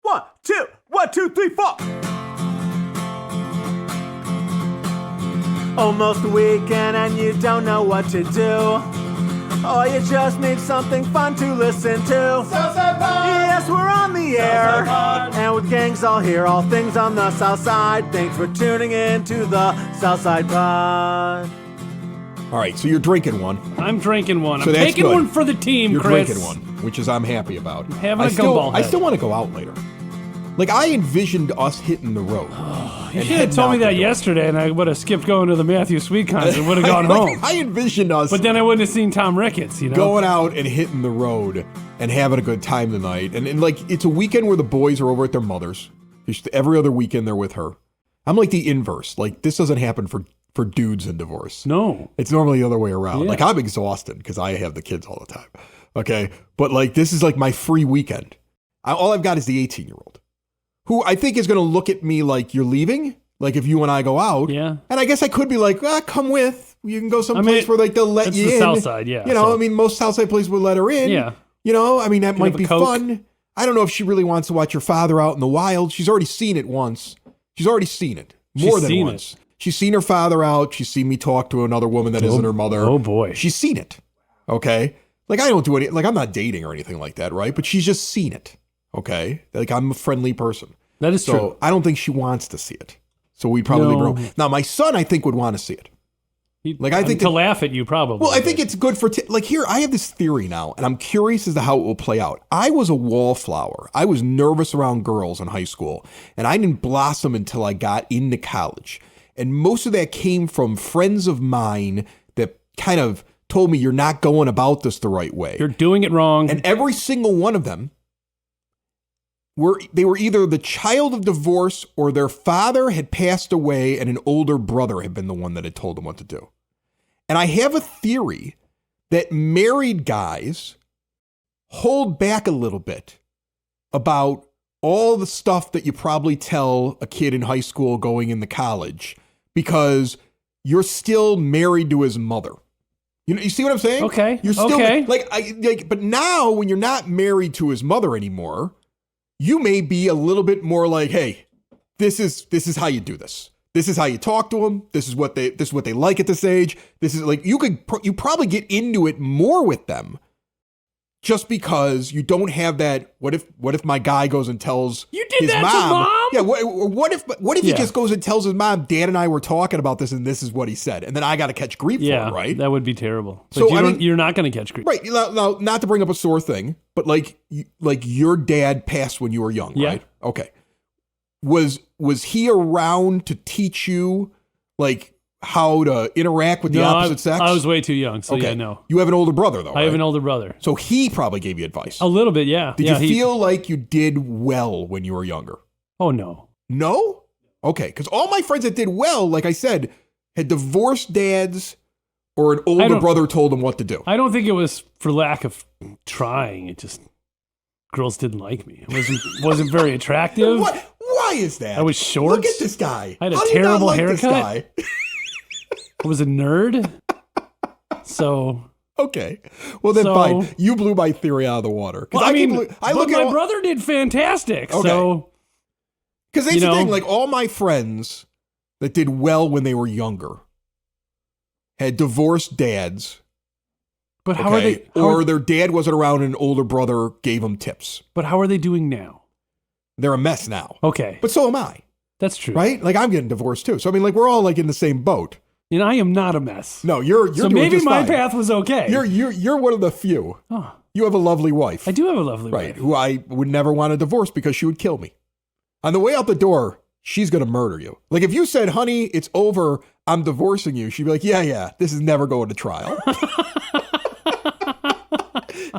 1, 2, 1, 2, 3, 4. Almost the weekend and you don't know what to do. Or you just need something fun to listen to. Southside Pod! Yes, we're on the air. And with gangs all here, all things on the South Side. Thanks for tuning in to the Southside Pod. All right, so you're drinking one. I'm drinking one. So I'm that's taking good. one for the team, You're Chris. drinking one, which is I'm happy about. Having a gumball I head. still want to go out later. Like, I envisioned us hitting the road. You should have told me that yesterday, and I would have skipped going to the Matthew Sweet concert and would have gone home. I envisioned us But then I wouldn't have seen Tom Ricketts, you know? going out and hitting the road and having a good time tonight. And like, it's a weekend where the boys are over at their mother's. Every other weekend they're with her. I'm like the inverse. Like, this doesn't happen for dudes in divorce. No. It's normally the other way around. Yeah. Like, I'm exhausted because I have the kids all the time. Okay? But like, this is like my free weekend. All I've got is the 18-year-old, who I think is going to look at me like, you're leaving? Like, if you and I go out. Yeah. And I guess I could be like, come with. You can go someplace where like they'll let you the in. South Side, yeah. You know, I mean, most South Side places would let her in. Yeah. You know, I mean, that might be Coke. fun. I don't know if she really wants to watch her father out in the wild. She's already seen it once. She's already seen it. More than once. She's seen her father out. She's seen me talk to another woman that isn't her mother. Oh, boy. She's seen it. Okay? Like, I don't do any, like, I'm not dating or anything like that, right? But she's just seen it. Okay? Like, I'm a friendly person. That is so true. I don't think she wants to see it. So we'd probably No. leave her. Now, my son, I think, would want to see it. Like, I think to laugh at you, probably. Well, I think it's good for, like, here, I have this theory now, and I'm curious as to how it will play out. I was a wallflower. I was nervous around girls in high school, and I didn't blossom until I got into college. And most of that came from friends of mine that kind of told me, you're not going about this the right way. You're doing it wrong. And every single one of them, they were either the child of divorce or their father had passed away and an older brother had been the one that had told them what to do. And I have a theory that married guys hold back a little bit about all the stuff that you probably tell a kid in high school going into college because you're still married to his mother. You know, you see what I'm saying? Okay. You're still okay. but now when you're not married to his mother anymore, you may be a little bit more like, hey, this is how you do this. This is how you talk to them. This is what they like at this age. This is like, you probably get into it more with them just because you don't have that. What if my guy goes and tells You did his that mom? to Mom? Yeah. What if he just goes and tells his mom, Dad and I were talking about this and this is what he said, and then I got to catch grief for it, right? That would be terrible. But So, you're not going to catch grief. Right. Now, not to bring up a sore thing, but like your dad passed when you were young, Yeah. right? Okay. Was he around to teach you like how to interact with the opposite sex? I was way too young, so okay. yeah, no. You have an older brother though, I have an older brother. So he probably gave you advice. A little bit, yeah. Did you feel like you did well when you were younger? Oh, no. No? Okay. Because all my friends that did well, like I said, had divorced dads or an older brother told them what to do. I don't think it was for lack of trying. It just, girls didn't like me. It wasn't very attractive. Why is that? I was short. Look at this guy. I had a How do you not terrible like this haircut. guy? I was a nerd. So. Okay. Well, then fine. You blew my theory out of the water. Well, my brother did fantastic. Okay. So. Because that's the thing. Like, all my friends that did well when they were younger had divorced dads. But how are they? Or their dad wasn't around and an older brother gave them tips. But how are they doing now? They're a mess now. Okay. But so am I. That's true. Right? Like, I'm getting divorced too. So, I mean, like, we're all like in the same boat. And I am not a mess. No, you're so doing maybe just my fine. path was okay. You're one of the few. Oh. You have a lovely wife. I do have a lovely wife. Right, who I would never want to divorce because she would kill me. On the way out the door, she's going to murder you. Like, if you said, honey, it's over, I'm divorcing you, she'd be like, yeah, this is never going to trial.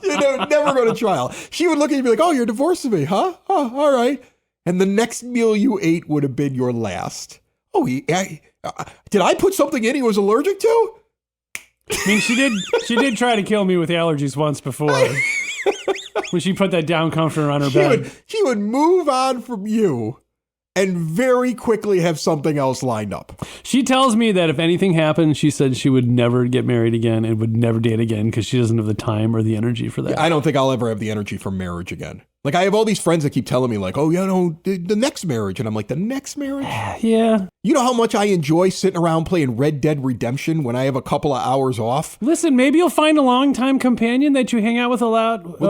Never go to trial. She would look at you and be like, oh, you're divorcing me, huh? Oh, all right. And the next meal you ate would have been your last. Oh, did I put something in he was allergic to? I mean, she did try to kill me with allergies once before. When she put that down comforter on her bed. She would move on from you and very quickly have something else lined up. She tells me that if anything happened, she said she would never get married again and would never date again because she doesn't have the time or the energy for that. I don't think I'll ever have the energy for marriage again. Like, I have all these friends that keep telling me, like, oh, the next marriage. And I'm like, the next marriage? Yeah. You know how much I enjoy sitting around playing Red Dead Redemption when I have a couple of hours off? Listen, maybe you'll find a longtime companion that you hang out with a lot. Well,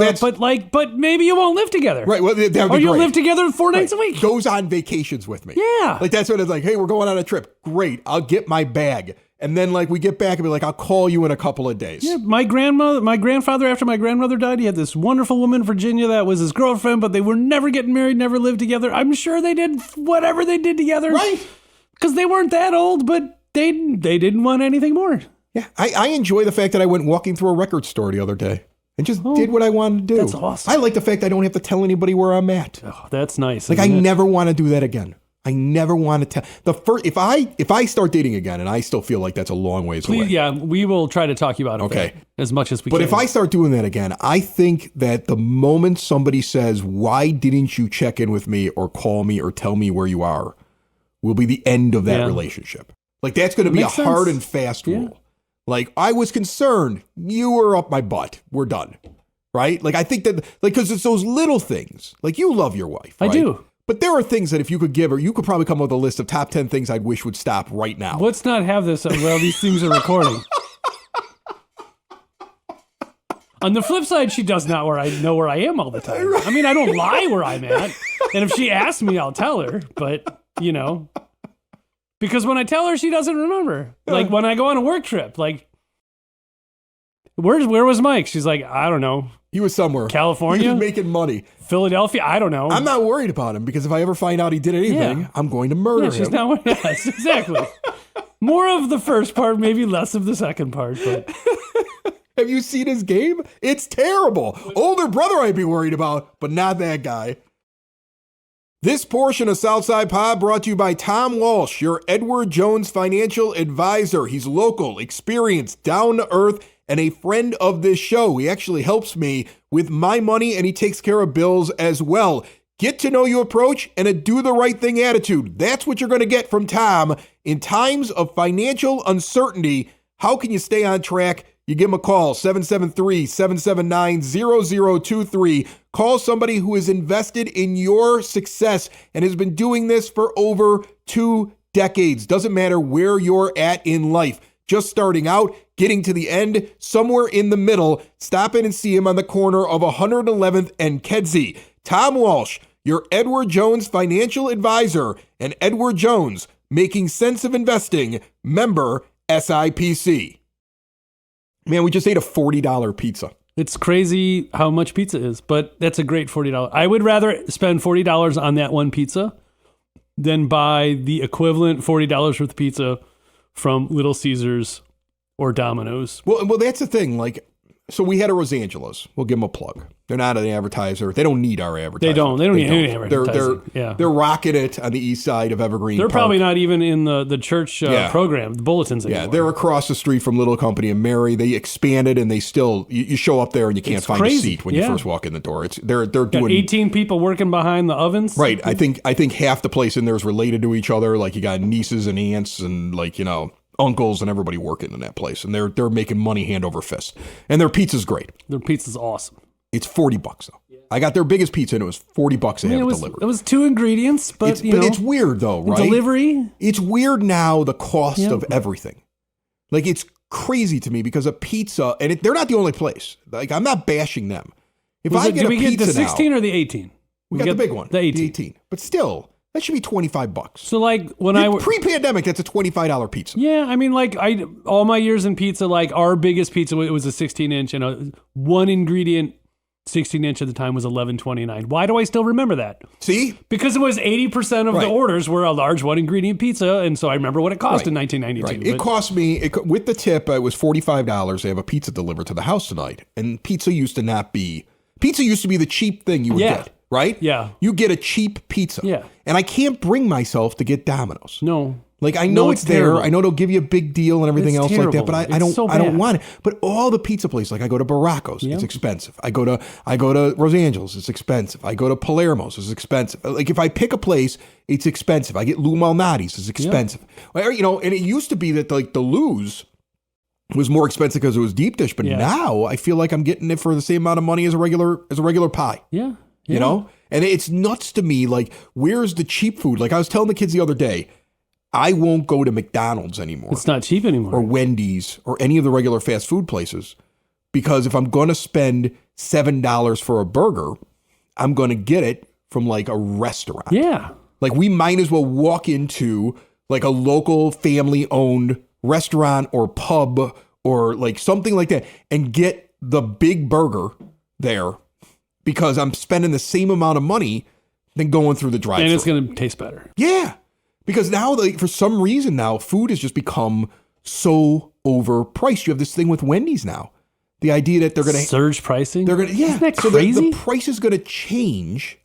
but maybe you won't live together. Right. Well, that would be or you'll great. live together 4 nights a week. Goes on vacations with me. Yeah. Like, that's what it's like. Hey, we're going on a trip. Great. I'll get my bag. And then, like, we get back and be like, I'll call you in a couple of days. Yeah, my grandfather, after my grandmother died, he had this wonderful woman in Virginia that was his girlfriend, but they were never getting married, never lived together. I'm sure they did whatever they did together. Right. Because they weren't that old, but they didn't want anything more. Yeah. I enjoy the fact that I went walking through a record store the other day and just did what I wanted to do. That's awesome. I like the fact I don't have to tell anybody where I'm at. Oh, that's nice. Like, I never want to do that again. I never want to tell if I start dating again and I still feel like that's a long ways away. Yeah, we will try to talk you out of that as much as we can. But if I start doing that again, I think that the moment somebody says, why didn't you check in with me or call me or tell me where you are, will be the end of that relationship. Like, that's going to be a hard and fast rule. Like, I was concerned. You were up my butt. We're done. Right? Like, I think that, like, because it's those little things. Like, you love your wife, right? I do. But there are things that if you could give her, you could probably come up with a list of top 10 things I'd wish would stop right now. Let's not have this while these things are recording. On the flip side, she does not know where I am all the time. I mean, I don't lie where I'm at. And if she asks me, I'll tell her. But, because when I tell her, she doesn't remember. Like, when I go on a work trip, like, where was Mike? She's like, I don't know. He was somewhere. California? He was making money. Philadelphia? I don't know. I'm not worried about him because if I ever find out he did anything, I'm going to murder him. She's not. Yes, exactly. More of the first part, maybe less of the second part. But have you seen his game? It's terrible. Older brother I'd be worried about, but not that guy. This portion of Southside Pod brought to you by Tom Walsh, your Edward Jones financial advisor. He's local, experienced, down to earth, and a friend of this show. He actually helps me with my money and he takes care of bills as well. Get to know you approach and a do the right thing attitude. That's what you're going to get from Tom. In times of financial uncertainty, how can you stay on track? You give him a call, 773-779-0023. Call somebody who is invested in your success and has been doing this for over 2 decades. Doesn't matter where you're at in life. Just starting out, getting to the end, somewhere in the middle. Stop in and see him on the corner of 111th and Kedzie. Tom Walsh, your Edward Jones financial advisor, and Edward Jones, making sense of investing, member SIPC. Man, we just ate a $40 pizza. it's crazy how much pizza is, but that's a great $40. I would rather spend $40 on that one pizza than buy the equivalent $40 worth of pizza from Little Caesars or Domino's. Well, that's the thing. Like, so we had a Rosangelos. We'll give them a plug. They're not an advertiser. They don't need our advertising. They don't need any advertising. They're rocking it on the east side of Evergreen They're Park. probably not even in the church program, the bulletins anymore. Yeah, they're across the street from Little Company and Mary. They expanded and they still, you show up there and you can't find a seat when you first walk in the door. They're doing 18 people working behind the ovens. Right. I think half the place in there is related to each other. Like you got nieces and aunts and uncles and everybody working in that place. And they're making money hand over fist. And their pizza's great. Their pizza's awesome. It's $40 though. I got their biggest pizza and it was $40 to have it delivered. It was 2 ingredients, but it's weird though, right? Delivery. It's weird now, the cost of everything. Like it's crazy to me because a pizza, and they're not the only place. Like I'm not bashing them. If I get a pizza now, get the 16 or the 18? We got the big one, the 18. The 18. But still, that should be $25. So like when pre-pandemic, that's a $25 pizza. Yeah, I mean like all my years in pizza, like our biggest pizza, it was a 16-inch and a one ingredient 16-inch at the time was $11.29. Why do I still remember that? See? Because it was 80% of the orders were a large one-ingredient pizza, and so I remember what it cost in 1992. Right. It cost me, with the tip, it was $45 to have a pizza delivered to the house tonight. And pizza used to be the cheap thing you would get, right? Yeah. You get a cheap pizza. Yeah. And I can't bring myself to get Domino's. No. Like I know it's there. Terrible. I know they'll give you a big deal and everything else terrible. like that, but I don't want it. But all the pizza places, like I go to Baracco's, it's expensive. I go to Rosangelos, it's expensive. I go to Palermo's, it's expensive. Like if I pick a place, it's expensive. I get Lou Malnati's, it's expensive. And it used to be that like the Lou's was more expensive because it was deep dish, but now I feel like I'm getting it for the same amount of money as a regular pie. Yeah. you know? And it's nuts to me. Like, where's the cheap food? Like I was telling the kids the other day, I won't go to McDonald's anymore. It's not cheap anymore. Or Wendy's or any of the regular fast food places. Because if I'm going to spend $7 for a burger, I'm going to get it from like a restaurant. Yeah. Like we might as well walk into like a local family owned restaurant or pub or like something like that and get the big burger there because I'm spending the same amount of money than going through the drive-thru. And it's going to taste better. Yeah. Because now, like, for some reason now, food has just become so overpriced. You have this thing with Wendy's now. The idea that they're going to surge pricing. They're going to, yeah. Isn't that so crazy? the price is going to change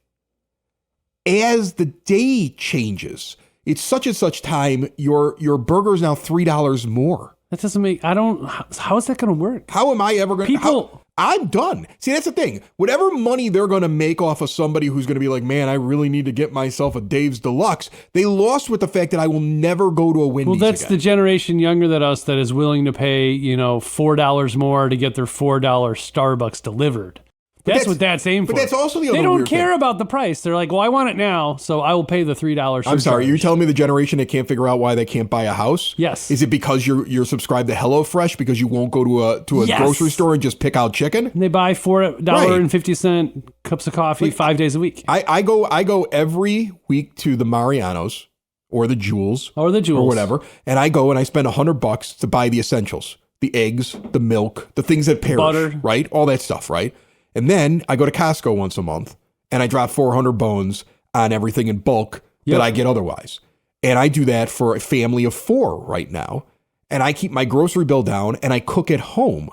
as the day changes. It's such and such time. Your burger is now $3 more. That doesn't make. How is that going to work? How am I ever going to? I'm done. See, that's the thing. Whatever money they're going to make off of somebody who's going to be like, man, I really need to get myself a Dave's Deluxe. They lost with the fact that I will never go to a Wendy's Well, that's again. the generation younger than us that is willing to pay, $4 more to get their $4 Starbucks delivered. That's what that's aimed for. But that's also the other They don't weird care thing. about the price. They're like, well, I want it now, so I will pay the $3. I'm sorry, you're telling me the generation that can't figure out why they can't buy a house? Yes. Is it because you're subscribed to HelloFresh because you won't go to a Yes. grocery store and just pick out chicken? And they buy $4.50 cups of coffee 5 days a week. I go every week to the Mariano's or the Jewels Or whatever, and I go and I spend $100 to buy the essentials, the eggs, the milk, the things that perish, Butter. right? All that stuff, right? And then I go to Costco once a month and I drop 400 bones on everything in bulk that I get otherwise. And I do that for a family of 4 right now. And I keep my grocery bill down and I cook at home.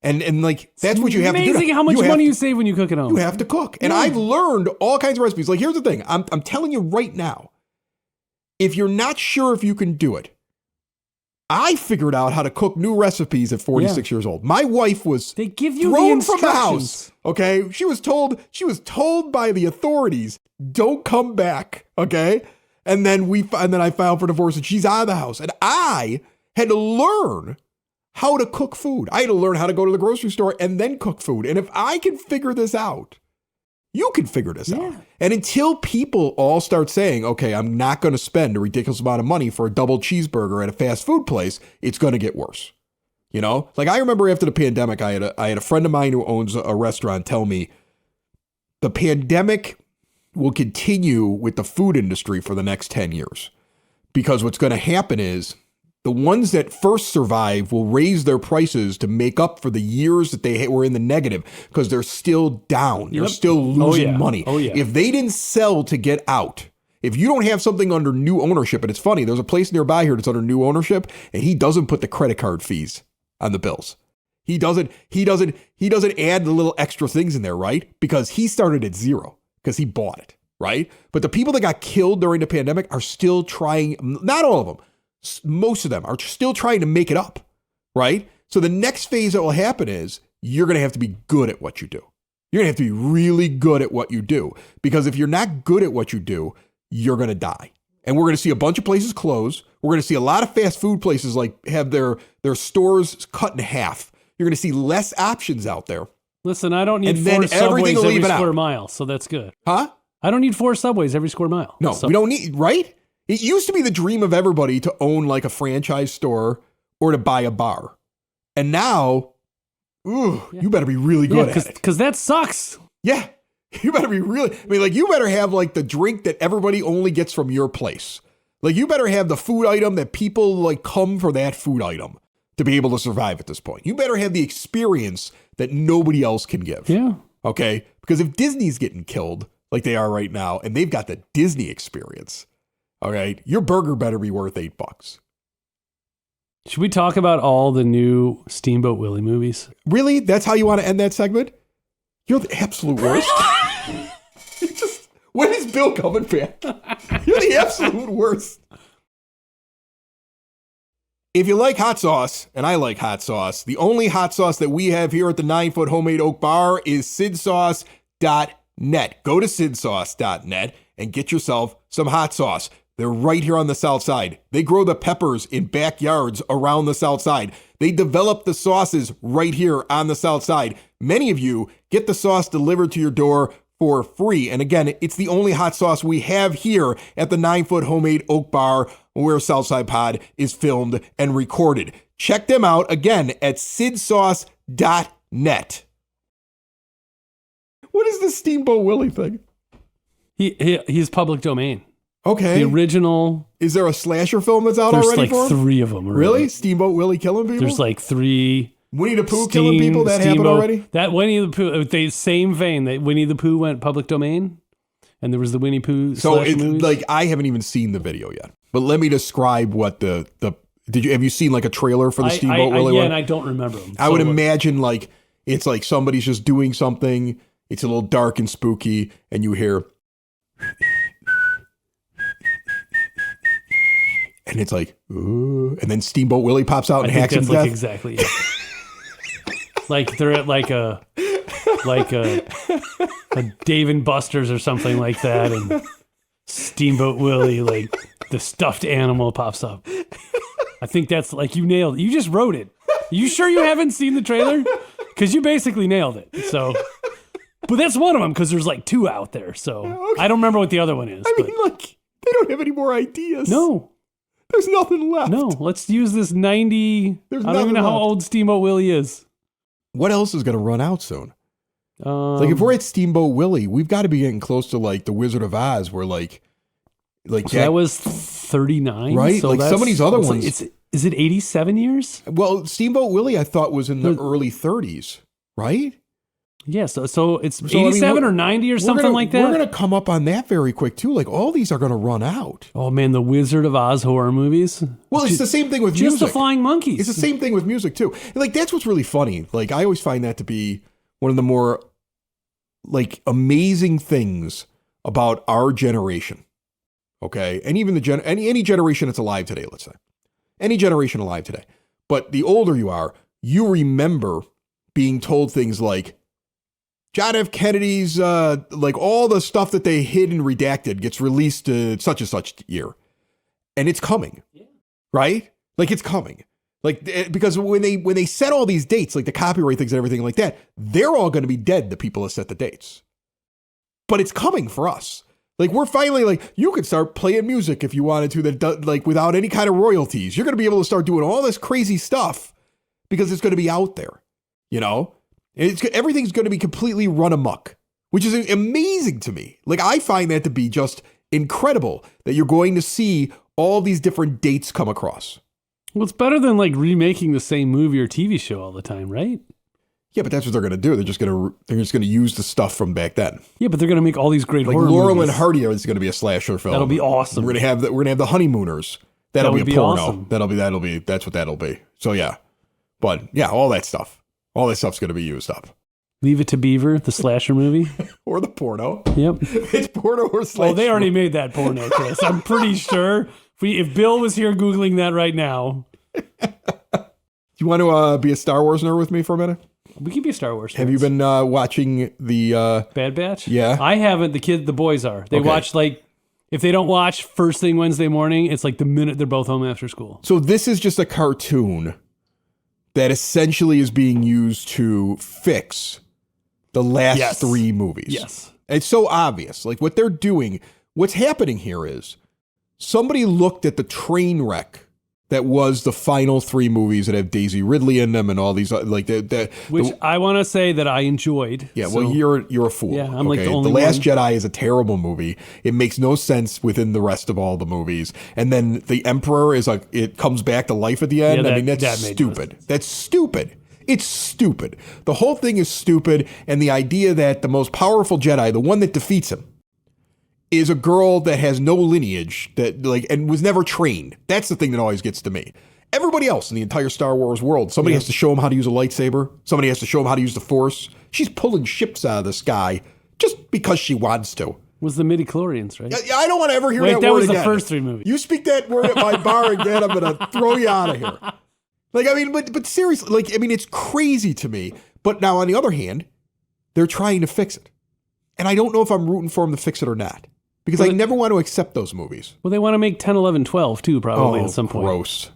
And like, that's what you have to do. Amazing how much money you save when you cook at home. You have to cook. And I've learned all kinds of recipes. Like, here's the thing. I'm telling you right now, if you're not sure if you can do it, I figured out how to cook new recipes at 46 years old. My wife was They give you thrown the from the house. instructions. Okay, she was told by the authorities, "Don't come back." Okay, and then I filed for divorce, and she's out of the house, and I had to learn how to cook food. I had to learn how to go to the grocery store and then cook food. And if I can figure this out, you can figure this out. And until people all start saying, okay, I'm not going to spend a ridiculous amount of money for a double cheeseburger at a fast food place, it's going to get worse. You know, like I remember after the pandemic, I had a friend of mine who owns a restaurant tell me the pandemic will continue with the food industry for the next 10 years. Because what's going to happen is the ones that first survive will raise their prices to make up for the years that they were in the negative because they're still down. They're still losing money. If they didn't sell to get out, if you don't have something under new ownership, and it's funny, there's a place nearby here that's under new ownership, and he doesn't put the credit card fees on the bills. He doesn't add the little extra things in there, right? Because he started at zero because he bought it, right? But the people that got killed during the pandemic are still trying, not all of them, most of them are still trying to make it up, right? So the next phase that will happen is you're going to have to be good at what you do. You're going to have to be really good at what you do because if you're not good at what you do, you're going to die. And we're going to see a bunch of places close. We're going to see a lot of fast food places like have their stores cut in half. You're going to see less options out there. Listen, I don't need And 4 then everything subways will every even out. square mile, so that's good. Huh? I don't need 4 subways every square mile. No, we don't need, right? It used to be the dream of everybody to own like a franchise store or to buy a bar. And now, you better be really good at it. Because that sucks. Yeah. You better be really, you better have like the drink that everybody only gets from your place. Like you better have the food item that people like come for that food item to be able to survive at this point. You better have the experience that nobody else can give. Yeah. Okay. Because if Disney's getting killed like they are right now and they've got the Disney experience, all right, your burger better be worth $8. Should we talk about all the new Steamboat Willie movies? Really? That's how you want to end that segment? You're the absolute worst. When is Bill coming back? You're the absolute worst. If you like hot sauce, and I like hot sauce, the only hot sauce that we have here at the 9-Foot Homemade Oak Bar is sidsauce.net. Go to sidsauce.net and get yourself some hot sauce. They're right here on the South Side. They grow the peppers in backyards around the South Side. They develop the sauces right here on the South Side. Many of you get the sauce delivered to your door for free. And again, it's the only hot sauce we have here at the 9-Foot Homemade Oak Bar where Southside Pod is filmed and recorded. Check them out again at sidsauce.net. What is the Steamboat Willie thing? He's public domain. Okay. The original. Is there a slasher film that's out already There's like for him? 3 of them. Really? Steamboat Willie killing people? There's like 3. Winnie the Pooh killing people? That happened already? That Winnie the Pooh, the same vein that Winnie the Pooh went public domain, and there was the Winnie Pooh. So it's movies. like I haven't even seen the video yet. But let me describe what have you seen like a trailer for the Steamboat Willie one? Yeah, and I don't remember them. I would imagine like it's like somebody's just doing something. It's a little dark and spooky, and you hear, and it's like, ooh, and then Steamboat Willie pops out and hacks him to death. Exactly. Yeah. Like they're at like a Dave and Buster's or something like that, and Steamboat Willie, like the stuffed animal, pops up. I think that's like you nailed it. You just wrote it. You sure you haven't seen the trailer? Because you basically nailed it. So, but that's one of them because there's like 2 out there. So okay. I don't remember what the other one is. I mean, like they don't have any more ideas. No. There's nothing left. No, let's use this 90. I don't even know how old Steamboat Willie is. What else is going to run out soon? Like if we're at Steamboat Willie, we've got to be getting close to like the Wizard of Oz, where like so that was 39, right? So like some of these other ones. Is it 87 years? Well, Steamboat Willie, I thought was in the early 30s, right? Yeah, so it's 87 or 90 or something like that. We're going to come up on that very quick too. Like all these are going to run out. Oh man, the Wizard of Oz horror movies. Well, it's the same thing with music. Just the Flying Monkeys. It's the same thing with music too. And like that's what's really funny. Like I always find that to be one of the more like amazing things about our generation. Okay, and even any generation that's alive today, let's say, any generation alive today. But the older you are, you remember being told things like John F. Kennedy's, like all the stuff that they hid and redacted gets released such and such year. And it's coming, right? Like it's coming. Like, because when they set all these dates, like the copyright things and everything like that, they're all going to be dead, the people that set the dates. But it's coming for us. Like we're finally like, you could start playing music if you wanted to, that like without any kind of royalties. You're going to be able to start doing all this crazy stuff because it's going to be out there, you know? Everything's going to be completely run amok, which is amazing to me. Like I find that to be just incredible that you're going to see all these different dates come across. Well, it's better than like remaking the same movie or TV show all the time, right? Yeah, but that's what they're going to do. They're just going to use the stuff from back then. Yeah, but they're going to make all these great like horror Laurel movies. and Hardy is going to be a slasher film. That'll be awesome. We're going to have the Honeymooners. That'll be a porno. Awesome. That's what that'll be. So yeah, but yeah, all that stuff's going to be used up. Leave It to Beaver, the slasher movie. Or the porno. Yep. It's porno or slasher. Well, they already made that porno, Chris. I'm pretty sure. If Bill was here Googling that right now. Do you want to be a Star Wars nerd with me for a minute? We can be Star Wars nerds. Have you been watching the... Bad Batch? Yeah. I haven't. The boys are. They watch like... If they don't watch first thing Wednesday morning, it's like the minute they're both home after school. So this is just a cartoon that essentially is being used to fix the last 3 movies. Yes. It's so obvious. Like what they're doing, what's happening here is somebody looked at the train wreck that was the final 3 movies that have Daisy Ridley in them and all these like which I want to say that I enjoyed. Yeah, so, well, you're a fool. Yeah, I'm like the only The Last one. Jedi is a terrible movie. It makes no sense within the rest of all the movies. And then the Emperor is like it comes back to life at the end. Yeah, I mean that's stupid. That's stupid. It's stupid. The whole thing is stupid. And the idea that the most powerful Jedi, the one that defeats him, is a girl that has no lineage that like and was never trained. That's the thing that always gets to me. Everybody else in the entire Star Wars world, somebody has to show them how to use a lightsaber. Somebody has to show them how to use the Force. She's pulling ships out of the sky just because she wants to. Was the midichlorians, right? I don't want to ever hear that word that was again. the first 3 movies. You speak that word at my bar again, I'm going to throw you out of here. Like, I mean, but seriously, like, I mean, it's crazy to me. But now, on the other hand, they're trying to fix it. And I don't know if I'm rooting for them to fix it or not. Because I never want to accept those movies. Well, they want to make 10, 11, 12 too, probably at some point. Gross.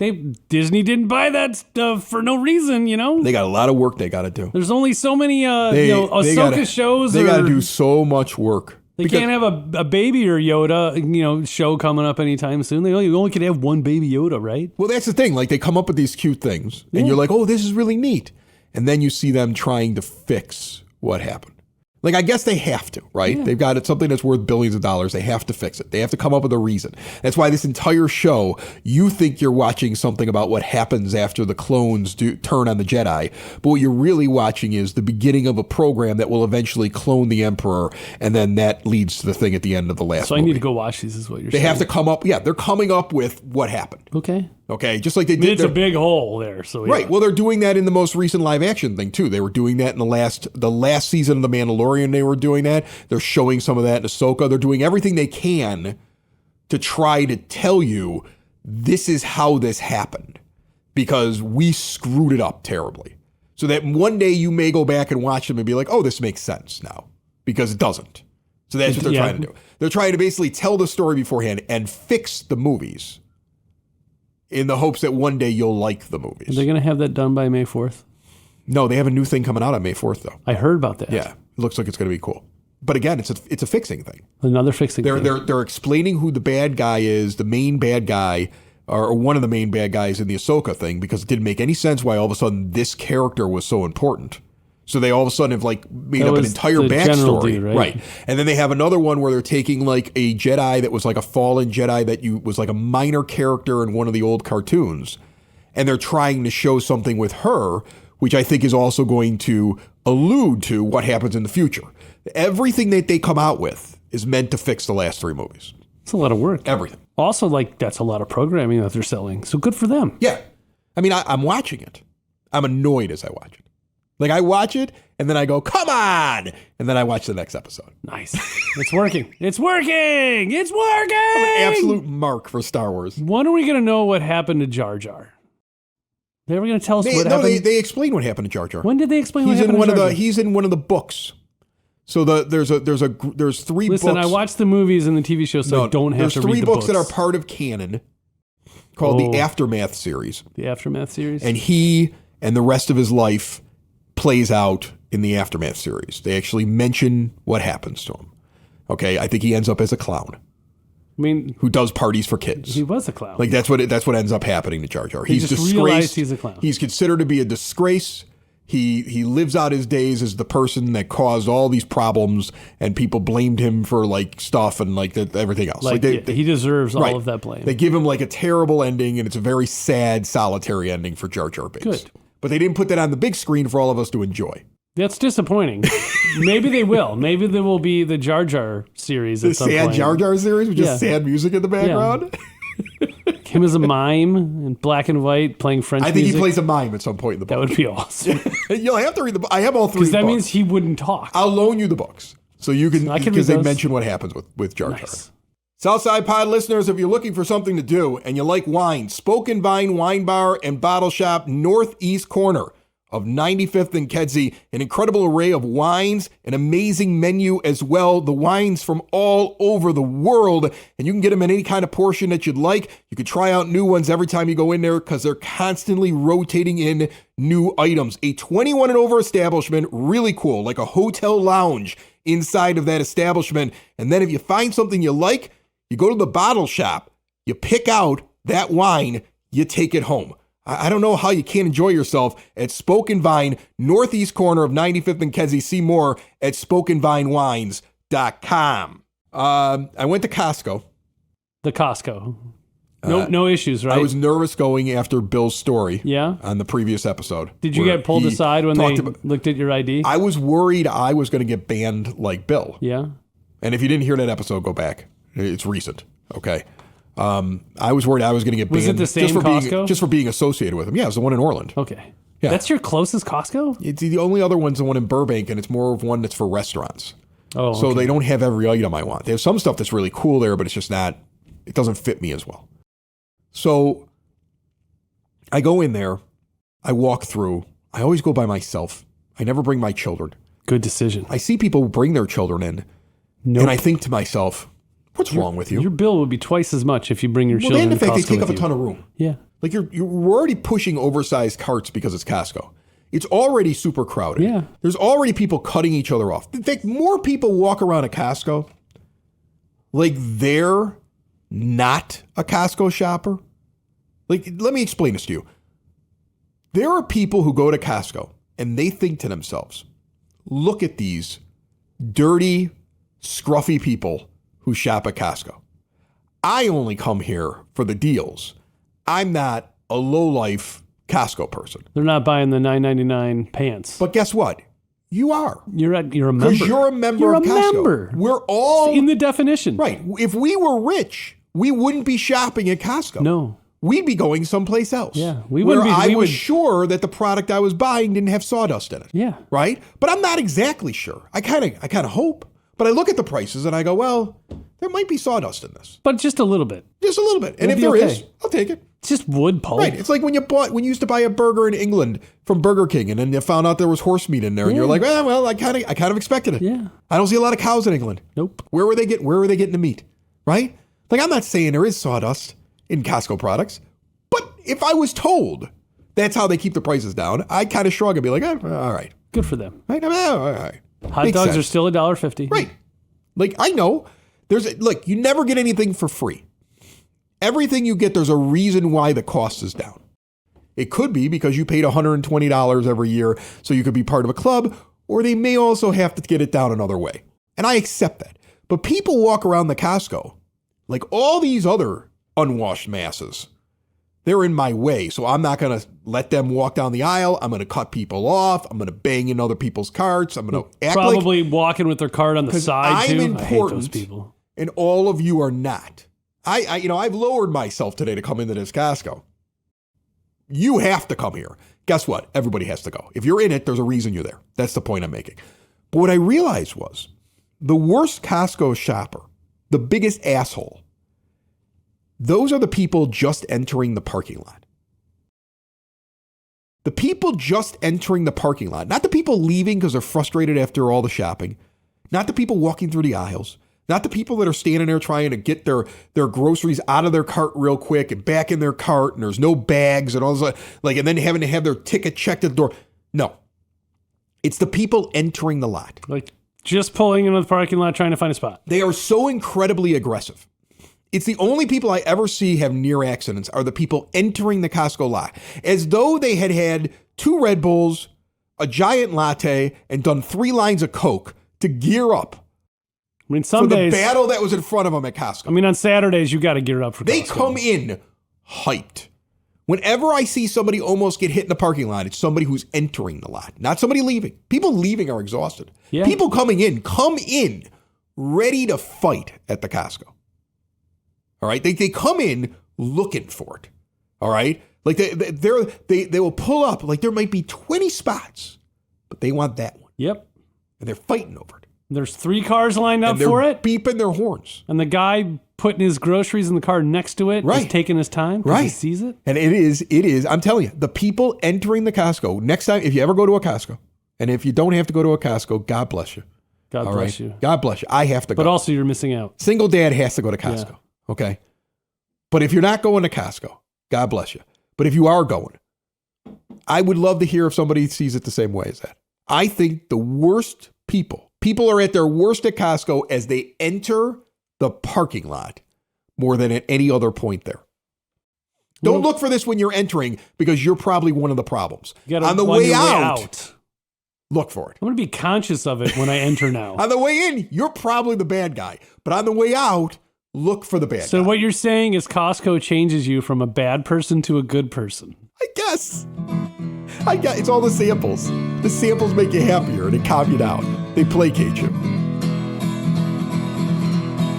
Disney didn't buy that stuff for no reason, you know? They got a lot of work they got to do. There's only so many, Ahsoka shows. They got to do so much work. They can't have a baby or Yoda, show coming up anytime soon. You only can have one baby Yoda, right? Well, that's the thing. Like, they come up with these cute things, and you're like, oh, this is really neat. And then you see them trying to fix what happened. Like, I guess they have to, right? Yeah. They've got something that's worth billions of dollars. They have to fix it. They have to come up with a reason. That's why this entire show, you think you're watching something about what happens after the clones turn on the Jedi. But what you're really watching is the beginning of a program that will eventually clone the Emperor. And then that leads to the thing at the end of the last movie. I need to go watch these is what you're saying. They have to come up. Yeah, they're coming up with what happened. Okay, just like they did. It's a big hole there. So right. Well, they're doing that in the most recent live action thing too. They were doing that in the last season of The Mandalorian. They were doing that. They're showing some of that in Ahsoka. They're doing everything they can to try to tell you this is how this happened because we screwed it up terribly. So that one day you may go back and watch them and be like, oh, this makes sense now because it doesn't. So that's what they're trying to do. They're trying to basically tell the story beforehand and fix the movies. In the hopes that one day you'll like the movies. Are they going to have that done by May 4th? No, they have a new thing coming out on May 4th, though. I heard about that. Yeah, it looks like it's going to be cool. But again, it's a fixing thing. Another fixing thing. They're explaining who the bad guy is, the main bad guy, or one of the main bad guys in the Ahsoka thing, because it didn't make any sense why all of a sudden this character was so important. So they all of a sudden have made up an entire backstory, dude, right? And then they have another one where they're taking a Jedi that was a fallen Jedi that was a minor character in one of the old cartoons, and they're trying to show something with her, which I think is also going to allude to what happens in the future. Everything that they come out with is meant to fix the last three movies. It's a lot of work. Everything. Also, that's a lot of programming that they're selling. So good for them. Yeah, I mean, I'm watching it. I'm annoyed as I watch it. I watch it, and then I go, come on! And then I watch the next episode. Nice. It's working. It's working! It's working! I'm an absolute mark for Star Wars. When are we going to know what happened to Jar Jar? They ever going to tell us what happened? No, they explain what happened to Jar Jar. When did they explain what happened to Jar Jar? He's in one of the books. So there's three books. Listen, I watched the movies and the TV show, so I don't have to read the books. There's three books that are part of canon called the Aftermath series. The Aftermath series? And he and the rest of his life plays out in the Aftermath series. They actually mention what happens to him. Okay, I think he ends up as a clown. I mean, who does parties for kids? He was a clown. That's what ends up happening to Jar Jar. He's just realized he's a clown. He's considered to be a disgrace. He lives out his days as the person that caused all these problems, and people blamed him for stuff and everything else. He deserves all of that blame. They give him a terrible ending, and it's a very sad, solitary ending for Jar Jar Binks. Good. But they didn't put that on the big screen for all of us to enjoy. That's disappointing. Maybe they will. Maybe there will be the Jar Jar series at some point. The sad Jar Jar series with just sad music in the background? Yeah. Him as a mime in black and white playing French music. I think he plays a mime at some point in the book. That would be awesome. You'll have to read the book. I have all three books. Because that means he wouldn't talk. I'll loan you the books. So you can, because they mention what happens with Jar Jar. Nice. Southside Pod listeners, if you're looking for something to do and you like wine, Spoken Vine Wine Bar and Bottle Shop, northeast corner of 95th and Kedzie, an incredible array of wines, an amazing menu as well. The wines from all over the world, and you can get them in any kind of portion that you'd like. You can try out new ones every time you go in there because they're constantly rotating in new items. A 21 and over establishment, really cool, like a hotel lounge inside of that establishment. And then if you find something you like, you go to the bottle shop, you pick out that wine, you take it home. I don't know how you can't enjoy yourself at Spoken Vine, northeast corner of 95th and Kedzie. See more at spokenvinewines.com. I went to Costco. The Costco. No issues, right? I was nervous going after Bill's story. Yeah? On the previous episode. Did you get pulled aside when they looked at your ID? I was worried I was going to get banned like Bill. Yeah? And if you didn't hear that episode, go back. It's recent. Okay. I was worried I was going to get banned. Was it the same Costco? Just for being associated with him. Yeah, it was the one in Orland. Okay. Yeah. That's your closest Costco? It's the only other one's the one in Burbank, and it's more of one that's for restaurants. Oh, so they don't have every item I want. They have some stuff that's really cool there, but it's just not, it doesn't fit me as well. So I go in there, I walk through. I always go by myself. I never bring my children. Good decision. I see people bring their children in, and I think to myself, What's wrong with you? Your bill would be twice as much if you bring your Well, children and to the fact Costco they take up with a you. ton of room. Yeah. Like we're already pushing oversized carts because it's Costco. It's already super crowded. Yeah. There's already people cutting each other off. In fact, more people walk around a Costco like they're not a Costco shopper. Like, let me explain this to you. There are people who go to Costco and they think to themselves, look at these dirty, scruffy people who shop at Costco. I only come here for the deals. I'm not a low-life Costco person. They're not buying the $9.99 pants. But guess what? You are. You're a member. Because you're a member of Costco. Member. We're all... It's in the definition. Right. If we were rich, we wouldn't be shopping at Costco. No. We'd be going someplace else. Yeah. We wouldn't where be. I was sure that the product I was buying didn't have sawdust in it. Yeah. Right? But I'm not exactly sure. I kind of hope. But I look at the prices and I go, well, there might be sawdust in this. But just a little bit. Just a little bit. And if It'll there be is, okay. I'll take it. It's just wood pulp. Right. It's like when you used to buy a burger in England from Burger King and then you found out there was horse meat in there and you're like, well, I kind of expected it. Yeah. I don't see a lot of cows in England. Nope. Where were they getting the meat? Right? Like, I'm not saying there is sawdust in Costco products, but if I was told that's how they keep the prices down, I'd kind of shrug and be like, all right. Good for them. Right? All right. Hot Makes dogs sense. are still $1.50. Right. Like, I know look, you never get anything for free. Everything you get, there's a reason why the cost is down. It could be because you paid $120 every year so you could be part of a club, or they may also have to get it down another way. And I accept that. But people walk around the Costco like all these other unwashed masses. They're in my way, so I'm not going to let them walk down the aisle. I'm going to cut people off. I'm going to bang in other people's carts. I'm going to act Probably walking with their cart on the side, I'm too. important, I hate those people. And all of you are not. I've lowered myself today to come into this Costco. You have to come here. Guess what? Everybody has to go. If you're in it, there's a reason you're there. That's the point I'm making. But what I realized was the worst Costco shopper, the biggest asshole, those are the people just entering the parking lot. The people just entering the parking lot, not the people leaving because they're frustrated after all the shopping, not the people walking through the aisles, not the people that are standing there trying to get their groceries out of their cart real quick and back in their cart and there's no bags and all this, and then having to have their ticket checked at the door. No. It's the people entering the lot. Like just pulling into the parking lot trying to find a spot. They are so incredibly aggressive. It's the only people I ever see have near accidents are the people entering the Costco lot, as though they had 2 Red Bulls, a giant latte, and done 3 lines of Coke to gear up. I mean, some for days, the battle that was in front of them at Costco. I mean, on Saturdays, you got to gear up for They Costco. come in hyped. Whenever I see somebody almost get hit in the parking lot, it's somebody who's entering the lot, not somebody leaving. People leaving are exhausted. Yeah. People come in ready to fight at the Costco. All right? They come in looking for it. All right? Like they will pull up, like there might be 20 spots, but they want that one. Yep. And they're fighting over it. There's 3 cars lined up And they're for it. beeping their horns. And the guy putting his groceries in the car next to it is Right. taking his time because he sees it. And it is, I'm telling you, the people entering the Costco, next time, if you ever go to a Costco, and if you don't have to go to a Costco, God bless you. God All bless right? you. God bless you. I have to go. But also, you're missing out. Single dad has to go to Costco. Okay. But if you're not going to Costco, God bless you. But if you are going, I would love to hear if somebody sees it the same way as that. I think the worst people are at their worst at Costco as they enter the parking lot more than at any other point there. Don't look for this when you're entering because you're probably one of the problems. On the way out, look for it. I'm going to be conscious of it when I enter now. On the way in, you're probably the bad guy. But on the way out, look for the bad guy. So what you're saying is Costco changes you from a bad person to a good person. I guess. It's all the samples. The samples make you happier and they calm you down. They placate you.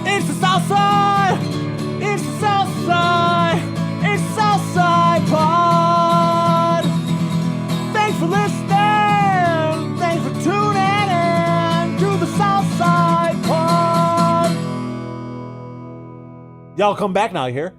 It's the Southside! It's the Southside! It's the Southside Pod! Thanks for listening! Thanks for tuning in to the Southside Pod! Y'all come back now, you hear?